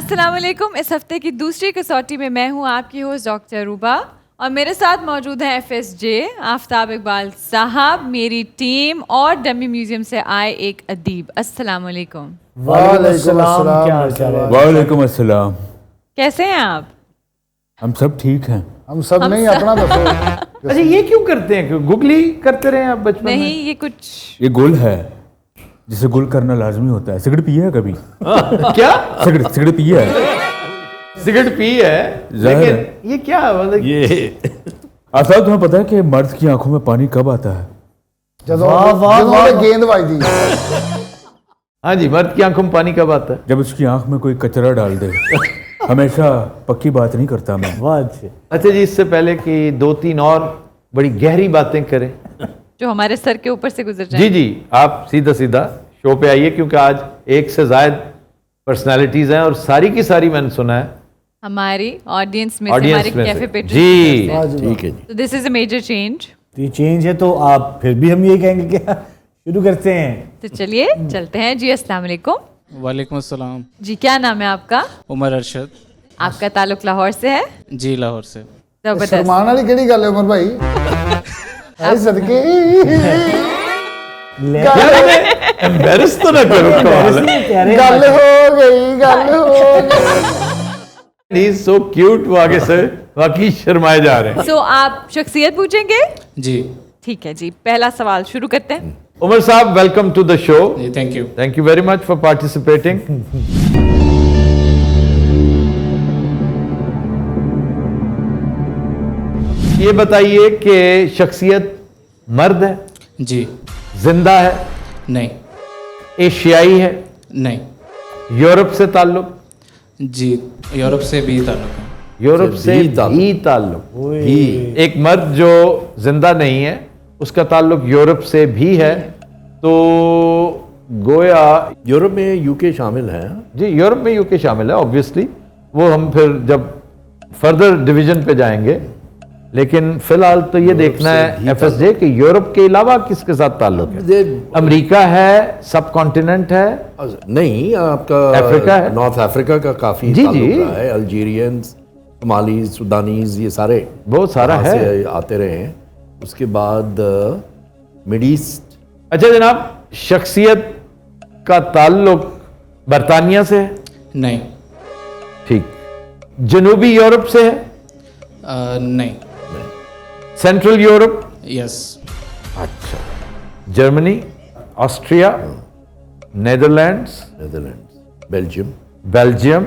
السلام علیکم. اس ہفتے کی دوسری کسوٹی میں میں ہوں آپ کی ہوسٹ ڈاکٹر روبا اور میرے ساتھ موجود ہیں FSJ آفتاب اقبال صاحب, میری ٹیم اور ڈمی میوزیم سے آئے ایک ادیب. السلام علیکم. وعلیکم السلام. وعلیکم السلام. کیسے ہیں آپ؟ ہم سب ٹھیک ہیں. ہم سب نہیں, اپنا بتاؤ. اچھا یہ کیوں کرتے ہیں؟ گگلی کرتے رہے ہیں آپ بچپن میں؟ نہیں, یہ کچھ یہ گل ہے جسے گل کرنا لازمی ہوتا ہے. سگریٹ پیا ہے کبھی؟ کیا سگریٹ پیا ہے؟ سگریٹ پی ہے لیکن یہ کیا مطلب یہ آفتاب تمہیں پتا ہے کہ مرد کی آنکھوں میں پانی کب آتا ہے؟ جدوں گیند بجتی. ہاں جی, مرد کی آنکھوں میں پانی کب آتا ہے؟ جب اس کی آنکھ میں کوئی کچرا ڈال دے. ہمیشہ پکی بات نہیں کرتا میں. اچھا جی, اس سے پہلے کہ 2-3 اور بڑی گہری باتیں کریں جو ہمارے سر کے اوپر سے گزر جائیں. جی آپ سیدھا شو پہ آئیے, کیونکہ آج 1 سے زائد پرسنالٹیز ہیں اور ساری کی ساری میں نے سنا ہے ہماری آڈینس میں سے, ہمارے کیفے پیٹرن. جی ٹھیک ہے جی. So this is a major change. یہ چینج ہے تو آپ پھر بھی ہم یہ کہیں گے کہ شروع کرتے ہیں. تو چلیے چلتے ہیں. جی السلام علیکم. وعلیکم السلام. جی کیا نام ہے آپ کا؟ عمر ارشد. آپ کا تعلق لاہور سے ہے؟ جی لاہور سے. زبردست. شرمان والی کہڑی گل ہے عمر بھائی؟ اے صدقے ایمبیرس تو نہ کرو. گل ہو گئی. ہی از سو کیوٹ, وہ آگے سے واقعی شرمائے جا رہے ہیں. سو آپ شخصیت پوچھیں گے؟ جی ٹھیک ہے جی, پہلا سوال شروع کرتے ہیں. عمر صاحب ویلکم ٹو دا شو. جی thank you. Thank you very much for participating. یہ بتائیے کہ شخصیت مرد ہے؟ جی. زندہ ہے؟ نہیں. ایشیائی ہے؟ نہیں. یورپ سے تعلق؟ جی یورپ سے بھی تعلق ہے. یورپ سے بھی تعلق. ایک مرد جو زندہ نہیں ہے اس کا تعلق یورپ سے بھی ہے, تو گویا یورپ میں یو کے شامل ہے. جی یورپ میں UK شامل ہے آبویسلی, وہ ہم پھر جب فردر ڈویژن پہ جائیں گے, لیکن فی الحال تو یہ دیکھنا ہے FSJ کہ یورپ کے علاوہ کس کے ساتھ تعلق ہے. امریکہ ہے, سب کانٹیننٹ ہے؟ نہیں, آپ کا افریقہ ہے, نارتھ افریقہ کا کافی تعلق رہا ہے. الجیرینز, صومالیز, سودانیز, یہ سارے بہت سارا ہے, آتے رہے ہیں. اس کے بعد مڈ ایسٹ. اچھا جناب, شخصیت کا تعلق برطانیہ سے ہے؟ نہیں. ٹھیک. جنوبی یورپ سے ہے؟ نہیں. Central Europe? یس. اچھا. جرمنی, آسٹریا, نیدرلینڈز, بیلجیم,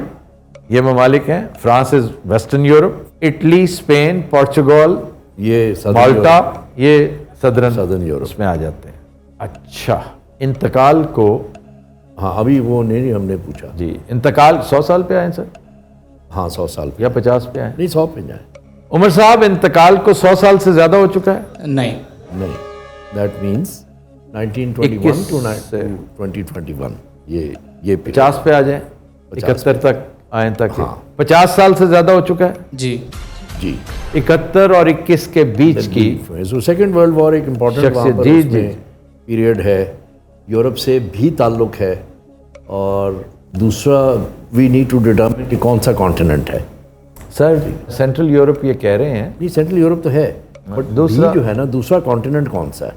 یہ ممالک ہیں. France is western Europe. Italy, Spain, Portugal, یہ مالٹا, یہ صدرن یورپ اس میں آ جاتے ہیں. اچھا. انتقال کو, ہاں ابھی وہ نہیں ہم نے پوچھا. جی انتقال 100 سال پہ آئے سر ہاں 100 سال یا 50 پہ آئے؟ نہیں 100 پہ جائیں. عمر صاحب انتقال کو 100 سال سے زیادہ ہو چکا ہے؟ نہیں. That means 1921 to 2021. یہ 50 پہ آ جائیں, 71 تک آئیں تک. 50 سال سے زیادہ ہو چکا ہے؟ جی. 71 اور 21 کے بیچ کی سیکنڈ ورلڈ وار ایک امپورٹنٹ پیریڈ ہے. یورپ سے بھی تعلق ہے, اور دوسرا وی نیڈ ٹو ڈیٹرمن کہ کون سا کانٹیننٹ ہے. سر سینٹرل یورپ یہ کہہ رہے ہیں. نہیں سینٹرل یورپ تو ہے, بٹ دوسرا جو ہے نا, دوسرا کانٹیننٹ کون سا ہے؟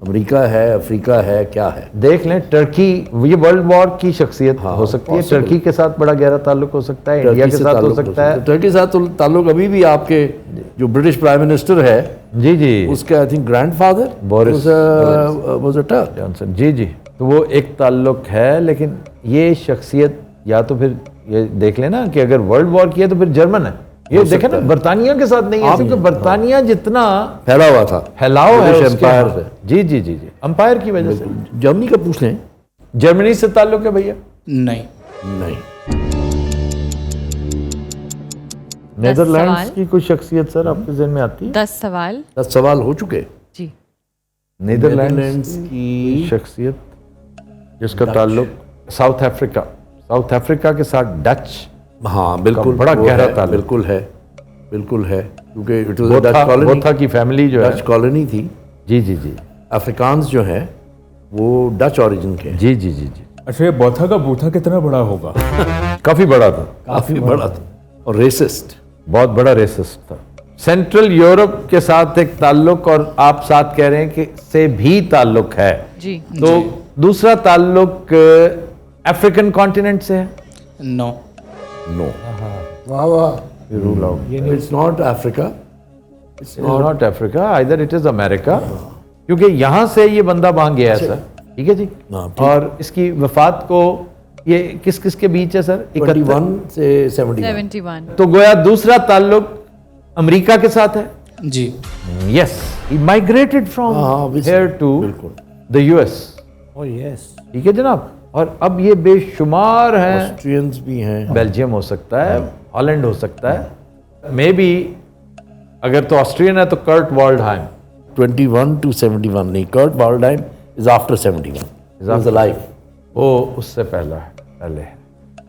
امریکہ ہے, افریقہ ہے, کیا ہے؟ دیکھ لیں. ٹرکی, یہ ورلڈ وار کی شخصیت ہو سکتی ہے. ٹرکی کے ساتھ بڑا گہرا تعلق ہو سکتا ہے, انڈیا کے ساتھ ہو سکتا ہے. ٹرکی کے ساتھ تعلق ابھی بھی آپ کے جو برٹش پرائم منسٹر ہے, جی اس کا I think grandfather Boris Johnson. جی تو وہ ایک تعلق ہے. لیکن یہ شخصیت یا تو پھر یہ دیکھ لینا کہ اگر ورلڈ وار کی ہے تو پھر جرمن ہے. یہ دیکھیں نا, برطانیہ کے ساتھ نہیں ہے, کیونکہ برطانیہ جتنا پھیلا ہوا تھا, پھیلاؤ ہے امپائر سے. جی امپائر کی وجہ سے. جرمنی کا پوچھ لیں. جرمنی سے تعلق ہے بھیا؟ نہیں. نیدرلینڈز کی کوئی شخصیت سر آپ کے ذہن میں آتی ہے؟ 10 سوال. 10 سوال ہو چکے. جی. نیدرلینڈز کی شخصیت جس کا تعلق ساؤتھ افریقہ کے ساتھ ڈچ. ہاں بالکل, بڑا گہرا تعلق بالکل ہے کیونکہ بوتھا کی فیملی جو ہے ڈچ کالونی تھی. جی افریکانز جو ہیں وہ ڈچ اوریجن کے. جی. اچھا یہ بوتھا کا بوتھا کتنا بڑا ہوگا؟ काफी बड़ा था, काफी बड़ा था और रेसिस्ट। बहुत बड़ा रेसिस्ट था। सेंट्रल यूरोप के साथ एक ताल्लुक, और आप साथ कह रहे हैं कि से भी ताल्लुक है, जी तो दूसरा ताल्लुक अफ्रीकन कॉन्टिनेंट से है? नो। नो, वाह वाह। Rule out. It's not Africa, it's not Africa, either it is America, क्योंकि यहां से ये बंदा वहां गया है सर। ठीक है जी। हाँ, ठीक। और इसकी वफात को ये किस किस के बीच है सर? 21 से 71। 71 तो गोया दूसरा ताल्लुक अमेरिका के साथ है। जी। यस, ही माइग्रेटेड फ्रॉम हाँ, obviously, हियर टू बिल्कुल। The US. Oh yes. ठीक है जनाब। और अब ये बेशुमार हैं, ऑस्ट्रियंस भी हैं। बेल्जियम हो सकता है, हॉलैंड हो सकता है, मे बी अगर तो ऑस्ट्रियन है तो कर्ट वॉल्डहाइम। 21 to 71 नहीं, Kurt Waldheim is after 71, is alive. वो उससे पहले है,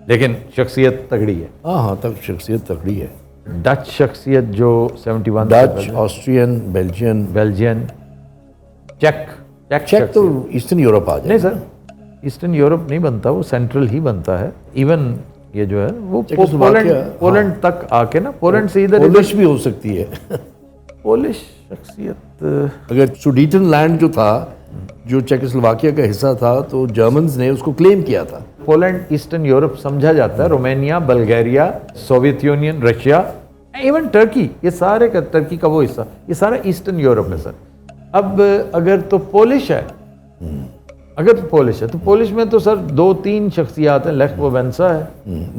लेकिन शख्सियत तगड़ी है। हाँ हाँ, तक शख्सियत तगड़ी है। डच शख्सियत जो 71 से डच, पहले, Austrian, Belgian. Belgian, check check तो ईस्टर्न यूरोप आ जाए। नहीं सर, ईस्टर्न यूरोप नहीं बनता, वो सेंट्रल ही बनता है। इवन ये जो है वो चेकोस्लोवाकिया, पोलैंड तक आके ना, पोलैंड से इधर पोलिश भी हो सकती है। पोलिश शख्सियत अगर सुडीटन लैंड जो था, जो चेकोस्लोवाकिया का हिस्सा था, तो जर्मन्स ने उसको क्लेम किया था। पोलैंड ईस्टर्न यूरोप समझा जाता है। Romania, Bulgaria, Soviet union, Russia, even Turkey, ये सारे का, टर्की का वो हिस्सा, ये सारा ईस्टर्न यूरोप है सर। अब अगर तो पोलिश है, अगर तो पोलिश है, तो पोलिश में तो सर 2-3 शख्सियात हैं। लेख वोवेंसा है,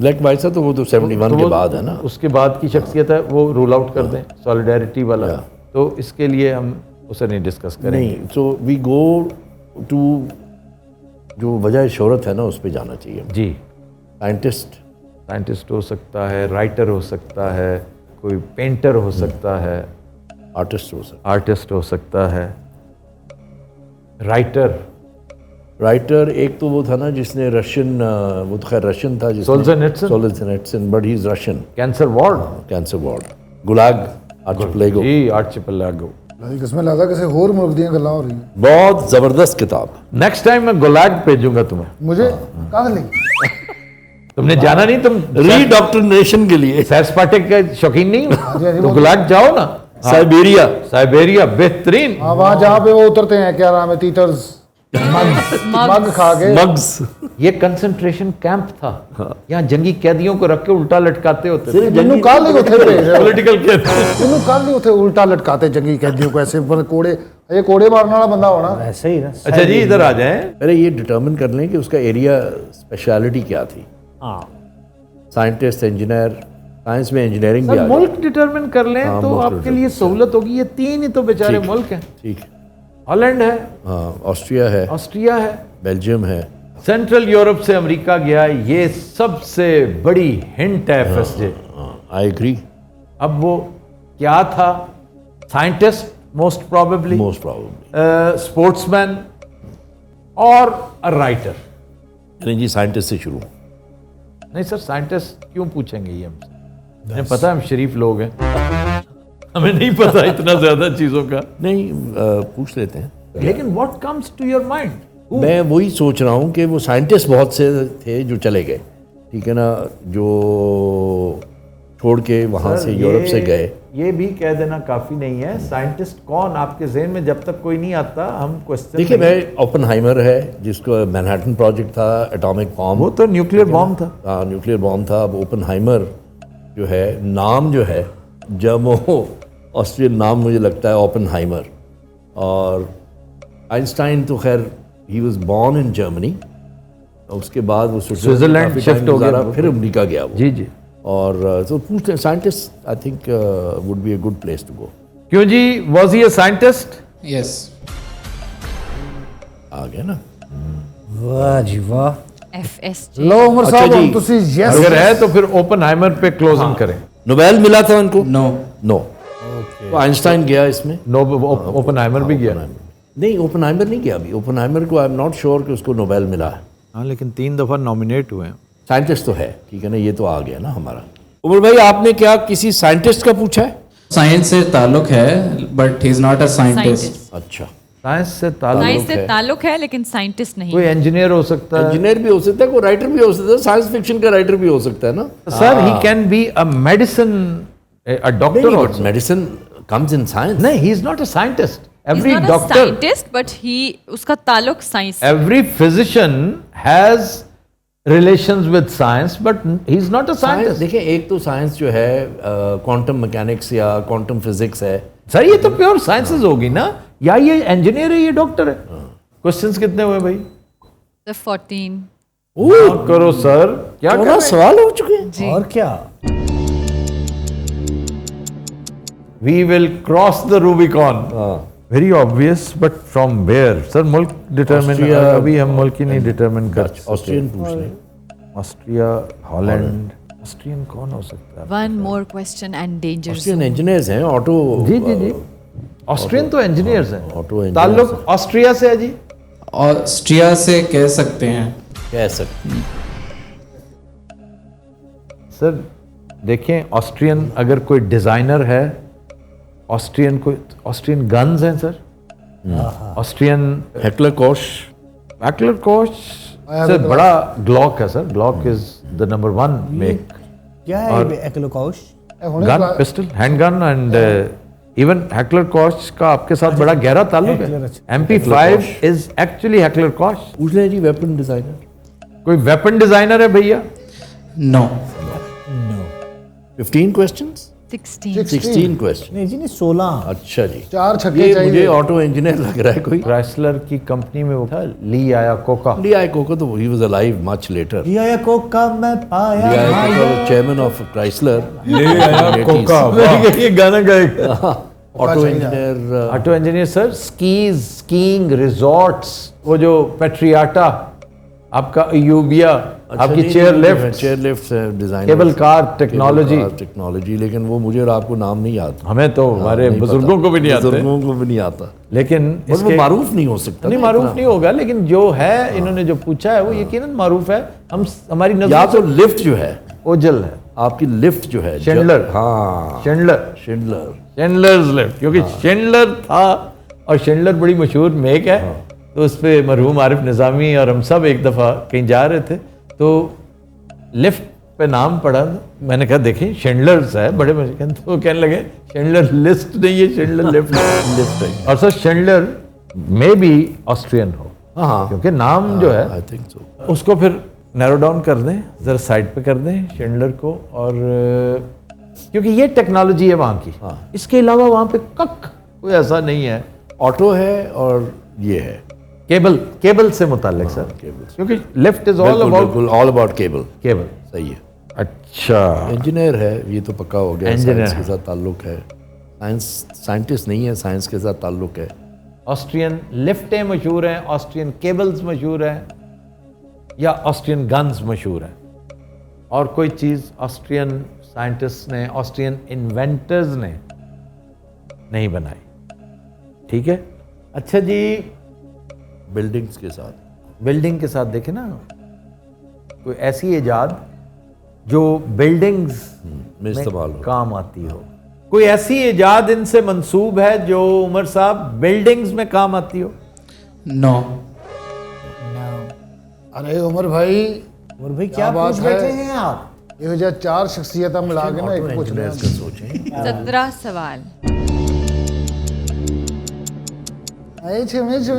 लेक वाइसा तो वो तो 71 तो के वो बाद है ना। उसके बाद की शख्सियत है, वो रूल आउट कर दें, सॉलिडारिटी वाला। तो इसके लिए हम उसे नहीं डिस्कस करेंगे। नहीं, सो वी गो टू जो वजह शोहरत है ना, उस पर जाना चाहिए। जी, साइंटिस्ट हो सकता है, राइटर हो सकता है, कोई पेंटर हो सकता है, आर्टिस्ट हो सकता आर्टिस्ट हो सकता है, राइटर। एक तो वो था ना जिसने रशियन, वो तो खैर रशियन था, Solzhenitsyn, but he is Russian. Cancer ward, cancer ward, Gulag Archipelago. जी, आर्चिपेलागो। इसमें लगा किसी और मुल्क दी गल्ला हो रही है। बहुत जबरदस्त किताब। नेक्स्ट टाइम मैं गुलाग भेजूंगा तुम्हें। मुझे कहाँ नहीं तुमने जाना नहीं, तुम रीडॉक्ट्रिनेशन के लिए सैर सपाटे का शौकीन नहीं हाँ हो, तो गुलाग जाओ ना। साइबेरिया बेहतरीन। हाँ, वहाँ जहाँ पे वो उतरते हैं, क्या नाम है, तीतर्स, मग खा के। मग्स। ये कंसंट्रेशन कैंप था। यहाँ जंगी कैदियों को रख के उल्टा लटकाते होते थे। जिन्हों काल नहीं उठे पॉलिटिकल कैद। जिन्हों काल नहीं उठे, उल्टा लटकाते जंगी कैदियों को ऐसे पर कोड़े, ये कोड़े मारने वाला बंदा होना। ऐसे ही ना। अच्छा जी, इधर आ जाएं। अरे ये डिटर्मिन कर लें कि उसका एरिया स्पेशलिटी क्या थी। हाँ, साइंटिस्ट, इंजीनियर, साइंस में इंजीनियरिंग भी आ सर गई। मुल्क डिटरमिन कर लें हाँ, तो मुल्क आपके determine लिए सहूलत होगी। ये 3 ही तो बेचारे ठीक। मुल्क हैं। ठीक है। हॉलैंड है, हाँ, ऑस्ट्रिया है, ऑस्ट्रिया है, बेल्जियम है। सेंट्रल यूरोप से अमेरिका गया, ये सबसे बड़ी हिंट है एफएसजे। I agree. अब वो क्या था? Scientist most probably, most problem. Sportsman और अ राइटर। नहीं जी, साइंटिस्ट से शुरू। नहीं सर, साइंटिस्ट क्यों पूछेंगे ये हमसे? हमें पता है हम शरीफ लोग हैं, हमें नहीं पता इतना ज्यादा चीजों का। नहीं, पूछ लेते हैं। लेकिन what comes to your mind? मैं वही सोच रहा हूँ कि वो साइंटिस्ट बहुत से थे जो चले गए, ठीक है ना, जो छोड़ के वहाँ से यूरोप से गए। ये भी कह देना काफी नहीं है। साइंटिस्ट कौन आपके ज़हन में जब तक कोई नहीं आता, हम क्वेश्चन। देखिए, मैं ओपनहाइमर है, जिसको मैनहट्टन प्रोजेक्ट था, एटॉमिक बॉम्ब, वो तो न्यूक्लियर बॉम्ब था। हाँ, न्यूक्लियर बॉम्ब था। अब ओपनहाइमर जो है, नाम जो है, जब वो ऑस्ट्रियन नाम मुझे लगता है ओपनहाइमर। और आइंस्टाइन तो खैर he was born in Germany, उसके बाद वो स्विट्जरलैंड शिफ्ट हो गया, फिर अमेरिका गया वो। जी जी। और तो पूछते scientist, I think would be a good place to go. क्यों जी, was he a scientist? Yes. आ गया ना। वाह जी वाह। FSG लो उमर अच्छा साहब, जी, हम तुसी यस अगर है तो फिर ओपनहाइमर पे क्लोजिंग करें। नोबेल मिला था उनको? नो। नो। तो आइंस्टाइन गया इसमें? ओपनहाइमर भी गया। नहीं, ओपनहाइमर नहीं गया अभी। ओपनहाइमर को आई एम नॉट श्योर कि उसको नोबेल मिला है। हाँ, लेकिन 3 दफा नॉमिनेट हुए हैं। साइंटिस्ट तो है, ठीक है ना, ये तो आ गया ना हमारा। उमर भाई, आपने क्या किसी साइंटिस्ट का पूछा है? साइंस से ताल्लुक है, but he is not a scientist. अच्छा। साइंस से साइंस ताल्लुक से है, ताल्लुक है लेकिन साइंटिस्ट नहीं. कोई इंजीनियर हो सकता है इंजीनियर भी हो सकता है, कोई राइटर भी हो सकता है, साइंस फिक्शन का राइटर भी हो सकता है ना. Sir. He can be a medicine, a doctor also. Medicine comes in science. नहीं, he is not a scientist. He's every not a doctor, scientist, but उसका ताल्लुक साइंस से. every physician has relations with science, but he is not a science scientist. देखिए, एक तो science जो है quantum mechanics या क्वांटम फिजिक्स है. सर ये तो प्योर साइंसेस होगी ना, या ये इंजीनियर है, ये डॉक्टर है. क्वेश्चंस कितने हुए भाई? The 14. Count करो सर, क्या कर 14 रहे हैं? सवाल हो चुके हैं. और क्या? We will cross the Rubicon. Very obvious, but from where? Sir मुल्क डिटरमिन, Austria, अभी हम मुल्क ही नहीं डिटरमिन कर सकते. ऑस्ट्रियन पूछ लें. Austria, Holland. ऑस्ट्रियन कौन हो सकता है? One more question and danger Austrian zone. Engineers हैं. ऑटो जी जी जी, ऑस्ट्रियन तो इंजीनियर्स हैं. ऑटो इंजीनियर्स ताल्लुक ऑस्ट्रिया से है जी. ऑस्ट्रिया से कह सकते हैं. कह सकते. सर देखें, ऑस्ट्रियन अगर कोई डिजाइनर है, ऑस्ट्रियन कोई, ऑस्ट्रियन गन्स हैं sir, Austrian Heckler Koch. Heckler Koch से बड़ा ग्लॉक है sir. Glock is the number 1 make क्या है एक्लोकॉश? Gun, pistol, handgun, and even Heckler Koch का आपके साथ बड़ा गहरा ताल्लुक है. MP5 is actually heckler coach. पूछ लें जी, वेपन डिजाइनर. कोई वेपन डिजाइनर है भैया? नो. 15 क्वेश्चंस. 16 क्वेश्चन. नहीं जी, नहीं 16. अच्छा जी. 4 छक्के ये चाहिए. मुझे ऑटो इंजीनियर लग रहा है कोई. क्राइसलर की कंपनी में वो था ली आया कोका. लिया कोको तो he was alive much later. लिया कोका मैं पाया. लिया कोको चेयरमैन ऑफ क्राइसलर. ले आया कोका. वाह. ये गाना गाएगा. Auto engineer. Auto engineer sir, skis, skiing resorts, वो जो पेट्रियाटा, आपका अयूबिया, आपकी chair lift design, cable car technology. लेकिन वो मुझे और आपको नाम नहीं आता. हमें तो हमारे नहीं बुजुर्गों पता. को भी नहीं आते. बुजुर्गों को भी नहीं आता. लेकिन और वो इसके मारूफ नहीं हो सकता. नहीं, मारूफ नहीं होगा, लेकिन जो है, इन्होंने जो पूछा है वो यकीनन मारूफ है. हम हमारी या नजर तो लिफ्ट जो है, ओजल है. आपकी लिफ्ट जो है, शेंडलर. हाँ, शेंडलर, शेंडलर. लिफ्ट, क्योंकि शेंडलर था और शेंडलर बड़ी मशहूर मेक है. तो उस पे मरहूम आरिफ निज़ामी और हम सब एक दफ़ा कहीं जा रहे थे, तो लिफ्ट पे नाम पड़ा. मैंने कहा देखें शेंडलर्स है, बड़े मजे. तो कहने लगे शेंडलर लिस्ट नहीं है, शेंडलर लिफ्ट है. और सर शेंडलर मे भी ऑस्ट्रियन हो, हाँ, क्योंकि नाम जो है आई थिंक सो. उसको फिर नैरो डाउन कर दें, ज़रा साइड पे कर दें शेंडलर को. और क्योंकि ये टेक्नोलॉजी है वहाँ की. इसके अलावा वहाँ पे कक कोई ऐसा नहीं है. ऑटो है और ये है केबल से मुताल्लिक सर, क्योंकि left is all about all about cable. Cable. सही है. अच्छा, इंजीनियर है, ये तो पक्का हो गया. इंजीनियर साइंस के साथ ताल्लुक है. साइंटिस्ट नहीं है, साइंस के साथ ताल्लुक है. ऑस्ट्रियन लिफ्टें मशहूर हैं, ऑस्ट्रियन केबल्स मशहूर हैं, या ऑस्ट्रियन गन्स मशहूर हैं. और कोई चीज़ ऑस्ट्रियन साइंटिस्ट ने, ऑस्ट्रियन इन्वेंटर्स ने नहीं बनाई. ठीक है. अच्छा जी, बिल्डिंग्स के साथ. बिल्डिंग के साथ देखें ना, कोई ऐसी इजाद जो बिल्डिंग्स में इस्तेमाल हो. काम आती हो. कोई ऐसी इजाद इनसे मंसूब है जो उमर साहब बिल्डिंग्स में काम आती हो? नो. अरे उमर भाई, और भाई क्या बात पूछ है? बैठे हैं आप? ये वजह 4 शख्सियत मिला के ना एक पूछ इंजीनियर्स का सोचें. 17 सवाल.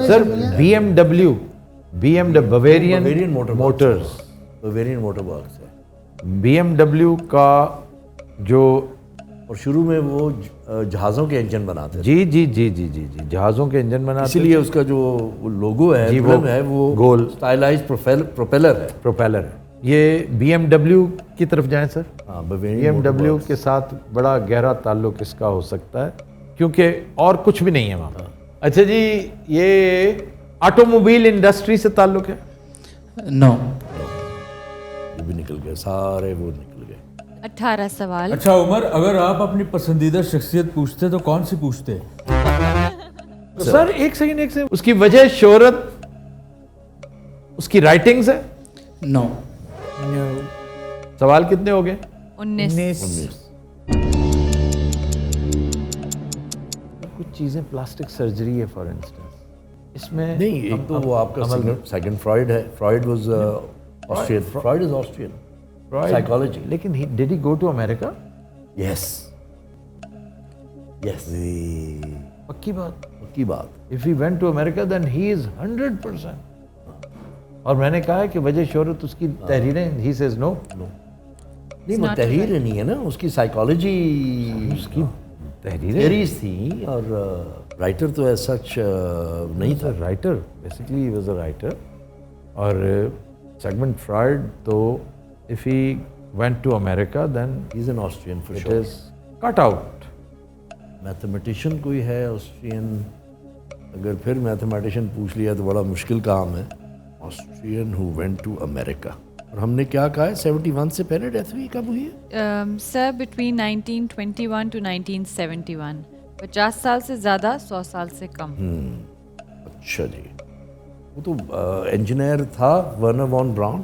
Sir BMW Bavarian Motors. Variant motor works है. BMW का जो, और शुरू में वो जहाज़ों के इंजन बनाते थे. जी जी जी जी जी जी जहाज़ों के इंजन बनाते इसीलिए उसका जो लोगो है, जी, emblem है, वो गोल स्टाइलाइज्ड प्रोपेलर है. प्रोपेलर है. ये BMW की तरफ जाएं सर. हाँ, Bavarian BMW के साथ बड़ा गहरा ताल्लुक इसका हो सकता है, क्योंकि और कुछ भी नहीं है वहाँ पर. अच्छा जी, ये ऑटोमोबाइल इंडस्ट्री से ताल्लुक है? नो. ये भी निकल गए, सारे वो निकल गए. 18 सवाल. अच्छा उमर, अगर आप अपनी पसंदीदा शख्सियत पूछते तो कौन सी पूछते? सर एक सेकंड, उसकी वजह शोहरत, उसकी राइटिंग्स है? नो. सवाल कितने हो गए? 19. कुछ चीजें प्लास्टिक सर्जरी है फॉर इंस्टेंस. اس میں نہیں ایک تو وہ آپ کا سیگمنڈ فرائڈ ہے. Freud was Austrian. Freud is Austrian psychology. لیکن did he go to America? Yes yes پکی بات. کی بات. If he went to America then he is 100%. اور میں نے کہا ہے کہ وجہ شہرت اس کی تحریریں. He says no. نہیں وہ تحریر نہیں ہے نا, اس کی سائیکالوجی, اس کی تحریریں تھیریز تھیں, اور رائٹر تو ایز سچ نہیں تھا. Writer basically he was a writer. اور سیگمنڈ فرائڈ تو if he went to America then he is an Austrian for it شور. is cut out. میتھمیٹیشین کوئی ہے آسٹریئن؟ اگر پھر میتھمیٹیشین پوچھ لیا تو بڑا مشکل کام ہے. آسٹریئن ہو وینٹ ٹو امریکہ. اور ہم نے کیا کہا ہے 71 سے پہلے ڈیتھ ہوئی کب ہوئی ہے؟ سر بٹوین 1921 ٹو 1971. 50 سال سے زیادہ, 100 سال سے کم. اچھا جی. وہ تو انجینئر تھا ورنر وان براؤن.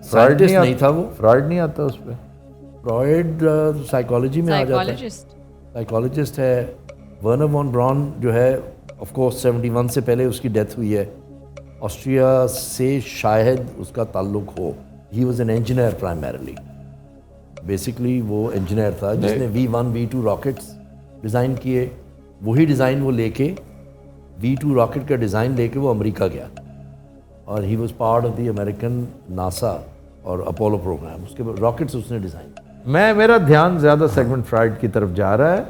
سائنٹسٹ نہیں تھا وہ. فرائڈ نہیں آتا اس پہ. فرائڈ سائیکالوجی میں آ جاتا ہے. سائیکالوجسٹ. سائیکالوجسٹ ہے. ورنر وان براؤن جو ہے آف کورس 71 سے پہلے اس کی ڈیتھ ہوئی ہے. آسٹریا سے شاید اس کا تعلق ہو. He was an engineer primarily. Basically وہ انجینئر تھا جس نے V1 V2 راکٹس ڈیزائن کیے. وہی ڈیزائن وہ لے کے V2 راکٹ کا ڈیزائن لے کے وہ امریکہ گیا, اور he was part of the American NASA اور اپولو پروگرام. اس کے راکٹس اس نے ڈیزائن. میرا دھیان زیادہ سیگمنڈ فرائڈ کی طرف جا رہا ہے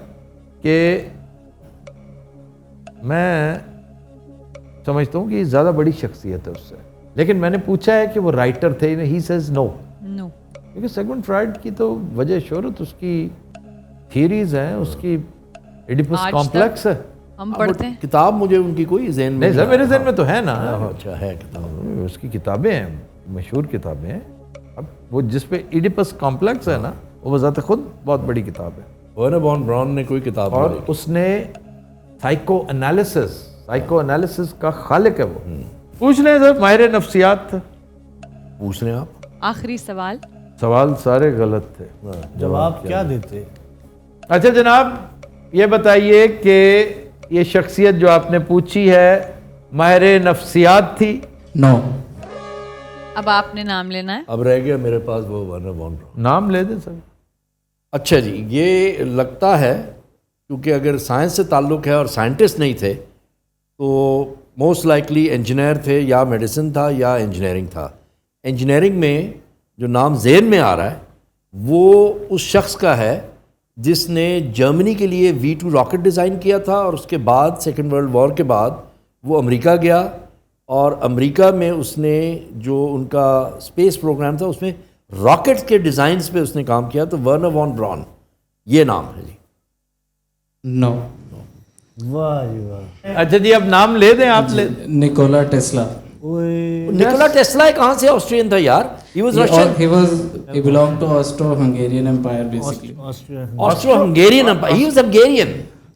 کہ میں سمجھتا ہوں کہ یہ زیادہ بڑی شخصیت ہے اس سے. لیکن میں نے پوچھا ہے کہ وہ رائٹر تھے. ہی سیز نو. کیونکہ سیگمنڈ فرائڈ کی تو وجہ شہرت اس کی تھیریز ہیں, اس کی ایڈیپس کمپلیکس ہے. ہم پڑھتے ہیں کتاب مجھے ان کی کوئی ذہن میں نہیں سر, میرے ذہن میں تو ہے نا. اچھا ہے کتاب. اس کی کتابیں ہیں, مشہور کتابیں ہیں. اب وہ جس پہ ایڈیپس کمپلیکس ہے نا, وہ بذات خود بہت بڑی کتاب ہے. ورنر وان براؤن نے کوئی کتاب اور اس نے سائیکو انالیسس کا خالق ہے وہ. پوچھ لیں سر, ماہر نفسیات تھے. پوچھ رہے ہیں آپ. آخری سوال. سوال سارے غلط تھے. جواب کیا دیتے؟ اچھا جناب یہ بتائیے کہ یہ شخصیت جو آپ نے پوچھی ہے ماہر نفسیات تھی؟ No. اب آپ نے نام لینا ہے. اب رہ گیا میرے پاس وہ ورنر وان براؤن. نام لے دیں سر. اچھا جی, یہ لگتا ہے کیونکہ اگر سائنس سے تعلق ہے اور سائنٹسٹ نہیں تھے تو موسٹ لائکلی انجینئر تھے, یا میڈیسن تھا یا انجینئرنگ تھا. انجینئرنگ میں جو نام ذہن میں آ رہا ہے وہ اس شخص کا ہے جس نے جرمنی کے لیے V2 راکٹ ڈیزائن کیا تھا, اور اس کے بعد سیکنڈ ورلڈ وار کے بعد وہ امریکہ گیا, اور امریکہ میں اس نے جو ان کا اسپیس پروگرام تھا اس میں راکٹس کے ڈیزائنز پہ اس نے کام کیا. تو ورنر وان براؤن یہ نام ہے جی. No. واہ جی واہ. اچھا جی اب نام لے دیں آپ. Nikola Tesla. نکولا ٹیسلا کہاں سے آسٹرین تھا یار؟ He was Russian. He belonged to Austro-Hungarian Empire basically. Austro-Hungarian Empire. He was Hungarian.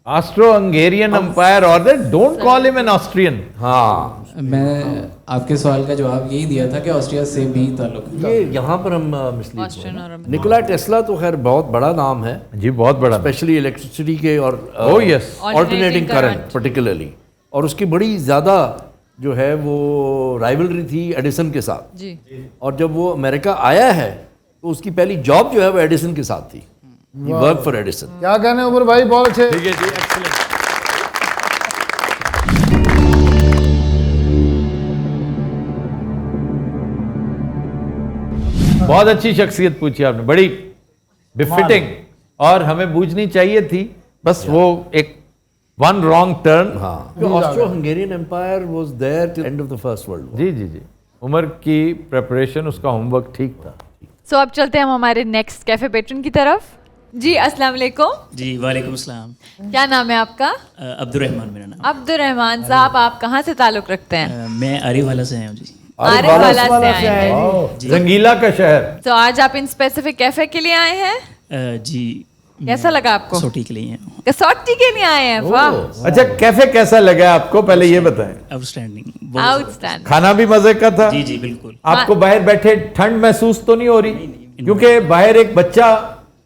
Austro-Hungarian Empire, or they don't call him an Austrian. ہاں میں آپ کے سوال کا جواب یہی دیا تھا کہ آسٹریا سے بھی تعلق ہے. یہ یہاں پر ہم مسلم. نکولا ٹیسلا تو خیر بہت بڑا نام ہے جی, بہت بڑا. اسپیشلی الیکٹریسٹی کے اور Alternating کرنٹ پرٹیکولرلی. اور اس کی بڑی زیادہ جو ہے وہ رائیولری تھی ایڈیسن کے ساتھ جی. اور جب وہ امریکہ آیا ہے تو اس کی پہلی جاب جو ہے وہ ایڈیسن کے ساتھ تھی. Work for Edison. کیا کہنے عمر بھائی, بہت اچھے. ٹھیک ہے جی, ایکسلنٹ. بہت اچھی شخصیت پوچھی آپ نے, بڑی بفٹنگ, اور ہمیں بوجھنی چاہیے تھی. بس وہ ایک ون رانگ ٹرن. ہاں, Austro Hungarian empire was there till end of the first world war. جی جی جی, عمر کی پریپریشن, اس کا ہوم ورک ٹھیک تھا. سو اب چلتے ہیں ہم ہمارے نیکسٹ کیفے پیٹرن کی طرف. جی السلام علیکم. جی وعلیکم السلام. کیا نام ہے آپ کا؟ عبد الرحمان میرا نام. عبد الرحمان صاحب, آپ کہاں سے تعلق رکھتے ہیں؟ میں آری والا سے ہوں. جی آرے والا سے آئے ہیں. زنگیلا کا شہر. تو آج آپ ان اسپیسیفک کیفے کے لیے آئے ہیں؟ جی. کیسا لگا آپ کو؟ سوٹی کے لیے. کسوٹی کے لیے آئے ہیں. واہ, اچھا کیفے کیسا لگا آپ کو, پہلے یہ بتائیں. Out standing. Out stand. کھانا بھی مزے کا تھا؟ جی جی بالکل. آپ کو باہر بیٹھے ٹھنڈ محسوس تو نہیں ہو رہی؟ کیونکہ باہر ایک بچہ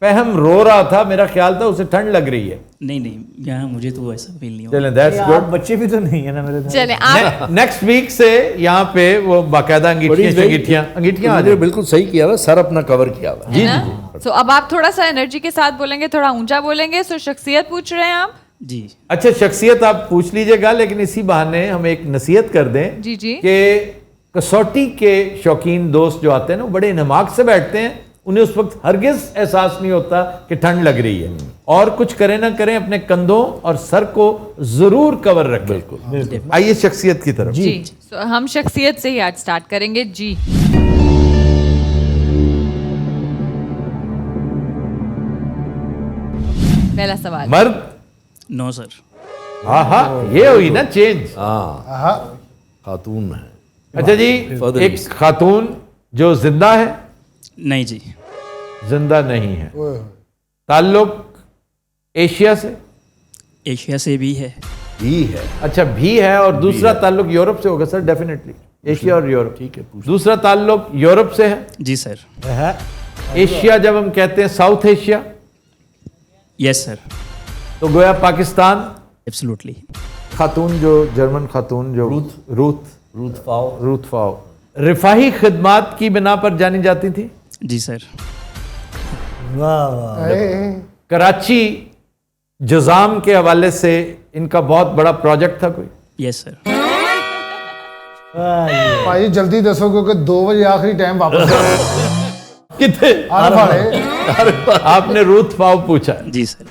पहम रो रहा था, मेरा ख्याल था उसे ठंड लग रही है. नहीं नहीं, यहाँ मुझे तो ऐसा फील नहीं हुआ. चलें, that's आप good. बच्चे भी तो नहीं है ना मेरे साथ. चले आप नेक्स्ट वीक से यहाँ पे वो बाकायदा अंगीठियाँ आ उन्होंने जाएंगी. बिल्कुल सही किया हुआ, सर अपना कवर किया हुआ. जी है जी ना? So, अब आप थोड़ा सा एनर्जी के साथ बोलेंगे, थोड़ा ऊंचा बोलेंगे. सो शख्सियत पूछ रहे हैं आप. जी. अच्छा, शख्सियत आप पूछ लीजिएगा, लेकिन इसी बहाने हम एक नसीहत कर दें जी जी. कि कसौटी के शौकीन दोस्त जो आते हैं ना, वो बड़े इन्हमाक से बैठते हैं. उन्हें उस वक्त हरगिज एहसास नहीं होता कि ठंड लग रही है. और कुछ करें ना करें, अपने कंधों और सर को जरूर कवर रखें. बिल्कुल. आइए शख्सियत की तरफ. जी. So, हम शख्सियत से ही आज स्टार्ट करेंगे. जी. पहला सवाल. मर्द. No sir. हाँ, ये हुई ना चेंज. हाँ खातून है. अच्छा जी, फर्दर एक लिस्ट. खातून जो जिंदा है. नहीं जी. जिंदा नहीं है. ताल्लुक एशिया से. एशिया से भी है. भी है. अच्छा, भी है. और दूसरा ताल्लुक यूरोप से होगा सर, डेफिनेटली. एशिया और यूरोप. ठीक है, पूछ. दूसरा ताल्लुक यूरोप से है. जी सर. एशिया जब हम कहते हैं साउथ एशिया, यस सर. तो गोया पाकिस्तान. एब्सोल्युटली. खातून जो जर्मन खातून जो रूथ फाओ रिफाही खिदमात की बिना पर जानी जाती थी. जी सर. वाह वाह. कराची जजाम के हवाले से इनका बहुत बड़ा प्रोजेक्ट था कोई. Yes sir. भाई जल्दी दसो क्योंकि 2 बजे आखिरी टाइम वापस कितने आपने रूथ फाओ पूछा. जी सर.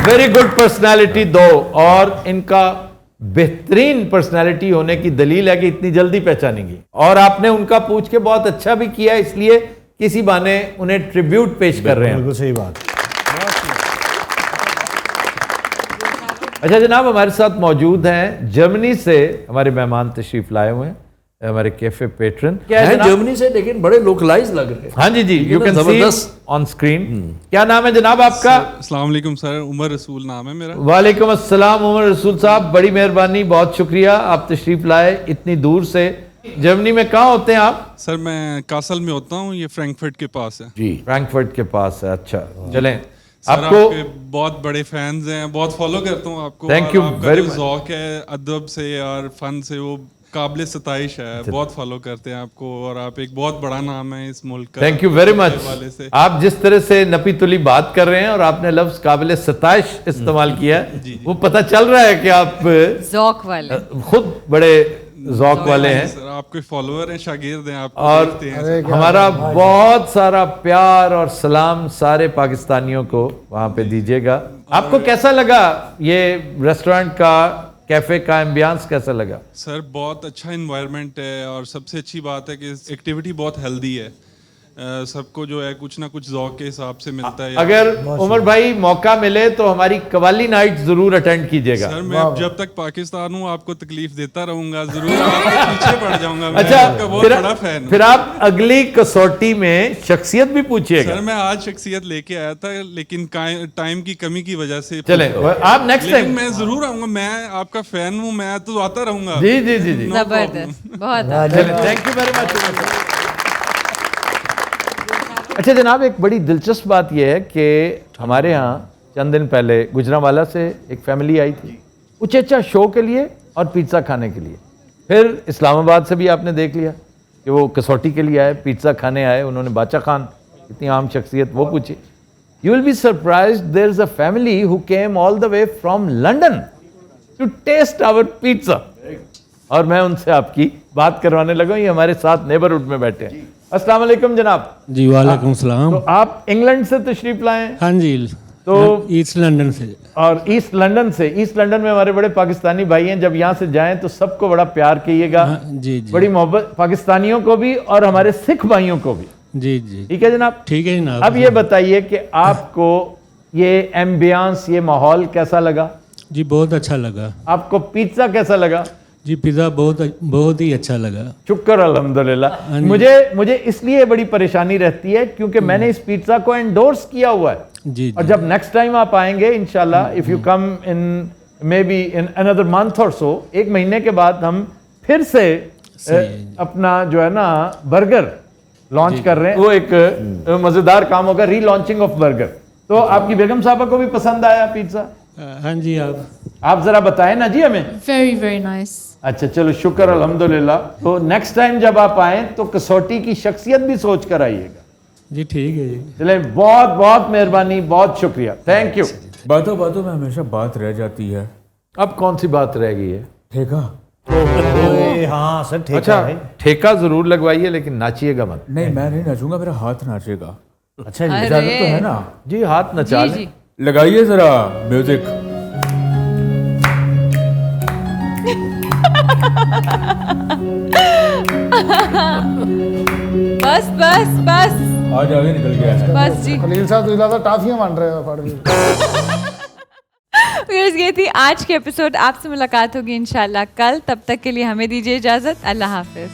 वेरी गुड पर्सनालिटी दो. और इनका बेहतरीन पर्सनालिटी होने की दलील है कि इतनी जल्दी पहचानेंगी. और आपने उनका पूछ के बहुत अच्छा भी किया, इसलिए किसी बहाने उन्हें ट्रिब्यूट पेश कर रहे हैं. बिल्कुल सही बात. अच्छा जनाब, हमारे साथ मौजूद हैं जर्मनी से हमारे मेहमान तशरीफ लाए हुए हैं, हमारे कैफे पेट्रन. क्या है है जनाब? जर्मनी से, लेकिन बड़े लोकलाइज लग रहे हैं. हाँ जी जी, ठीक है यू ना, कैन सी जबरदस्त. On screen. क्या नाम है जनाब आपका? अस्सलाम वालेकुम सर, उमर रसूल नाम है मेरा. वालेकुम अस्सलाम उमर रसूल साहब, बड़ी मेहरबानी, बहुत शुक्रिया आप तशरीफ लाए इतनी दूर से. जर्मनी में कहाँ होते हैं आप? सर मैं कासल में होता हूँ, ये फ्रैंकफर्ट के पास है. जी. फ्रैंकफर्ट के पास है. अच्छा चलें. सर आपको आपके बहुत बड़े फैंस हैं, बहुत फॉलो करता हूँ आपको. Thank और you आपका very जो much. ज़ौक़ है अदब से और फन से, वो काबिल सताइश है. बहुत फॉलो करते हैं आपको, और आप एक बहुत बड़ा नाम है इस मुल्क का. Thank you very much. हवाले से आप जिस तरह से नपी तुली बात कर रहे हैं और आपने लफ्ज काबिल सताइश इस्तेमाल किया है, वो पता चल रहा है कि आप ज़ौक़ वाले. खुद बड़े ज़ौक़ वाले हैं. सर आपके फॉलोअर हैं, शागिर्द हैं, आपको और देखते हैं. हमारा बहुत सारा प्यार और सलाम सारे पाकिस्तानियों को वहाँ पे दीजिएगा. आपको कैसा लगा ये रेस्टोरेंट का, कैफे का एम्बियंस कैसा लगा? सर बहुत अच्छा इन्वायरमेंट है, और सबसे अच्छी बात है कि एक्टिविटी बहुत हेल्दी है. सबको जो है कुछ ना कुछ ज़ौक़ के हिसाब से मिलता है. अगर उमर भाई मौका मिले तो हमारी कवाली नाइट जरूर अटेंड कीजिएगा. सर मैं अब जब तक पाकिस्तान हूँ आपको तकलीफ देता रहूंगा, जरूर आपके पीछे पड़ जाऊंगा. मैं अच्छा, आपका बहुत बड़ा फैन हूँ. फिर आप अगली कसौटी में शख्सियत भी पूछिएगा. सर मैं आज शख्सियत लेके आया था, लेकिन टाइम की कमी की वजह से. चलें, आप नेक्स्ट लेकिन टाइम. मैं जरूर आऊंगा, मैं आपका फैन हूँ, मैं तो आता रहूंगा. जी जी जी जी. जबरदस्त. बहुत. Thank you very much. अच्छा जनाब, एक बड़ी दिलचस्प बात यह है कि हमारे यहाँ चंद दिन पहले गुजरांवाला से एक फैमिली आई थी उचेचा शो के लिए और पिज़्ज़ा खाने के लिए. फिर इस्लामाबाद से भी आपने देख लिया कि वो कसौटी के लिए आए, पिज़्ज़ा खाने आए. उन्होंने बाचा खान, इतनी आम शख्सियत, वो पूछी. You will be surprised, there is a family who came all the way from London to taste our pizza. और मैं उनसे आपकी बात करवाने लगा. ये हमारे साथ नेबरहुड में बैठे हैं. अस्सलाम वालेकुम जनाब. जी वालेकुम सलाम. तो आप इंग्लैंड से तशरीफ लाए हैं? हाँ जी. तो ईस्ट लंदन से. और ईस्ट लंदन से. ईस्ट लंदन में हमारे बड़े पाकिस्तानी भाई हैं. जब यहाँ से जाएं तो सबको बड़ा प्यार कीजिएगा. जी जी. बड़ी मोहब्बत पाकिस्तानियों को भी और हमारे सिख भाइयों को भी. जी जी. ठीक है जनाब. ठीक है जनाब. अब ये बताइए कि आपको ये एम्बियंस, ये माहौल कैसा लगा? जी बहुत अच्छा लगा. आपको पिज़्ज़ा कैसा लगा? जी पिज़्ज़ा बहुत ही अच्छा लगा. शुक्र अल्हम्दुलिल्लाह. मुझे इसलिए बड़ी परेशानी रहती है क्योंकि मैंने इस पिज़्ज़ा को एंडोर्स किया हुआ है. जी. और जब नेक्स्ट टाइम आप आएंगे इंशाल्लाह, if you come in may be in another month और सो, एक महीने के बाद हम फिर से अपना जो है ना बर्गर लॉन्च कर रहे हैं, वो एक मजेदार काम होगा, री लॉन्चिंग ऑफ बर्गर। तो आपकी बेगम साहबा को भी पसंद आया पिज्जा? हाँ जी आप जरा बताएं ना जी हमें। Very, very nice. अच्छा चलो शुक्र अल्हम्दुलिल्लाह। तो नेक्स्ट टाइम जब आप आए तो कसौटी की शख्सियत भी सोच कर आइएगा। जी ठीक है जी। चले बहुत बहुत मेहरबानी, बहुत शुक्रिया, थैंक यू। बातों बातों में हमेशा बात रह जाती है। अब कौन सी बात रह गई है? ठेका। हाँ सर ठेका अच्छा है। ठेका जरूर लगवाइए लेकिन नाचिएगा मत। नहीं मैं नहीं नाचूंगा, मेरा हाथ नाचेगा। अच्छा जी, इजाजत तो है ना? जी हाथ नचा जी लें। जी लगाइए जरा म्यूजिक। बस बस बस आज आगे निकल गया है। बस जी। खलील साहब तो ज्यादा टाफियां मान रहे हो फाड़ व्यूअर्स, ये थी आज की एपिसोड। आपसे मुलाकात होगी इंशाल्लाह कल। तब तक के लिए हमें दीजिए इजाजत। अल्लाह हाफिज।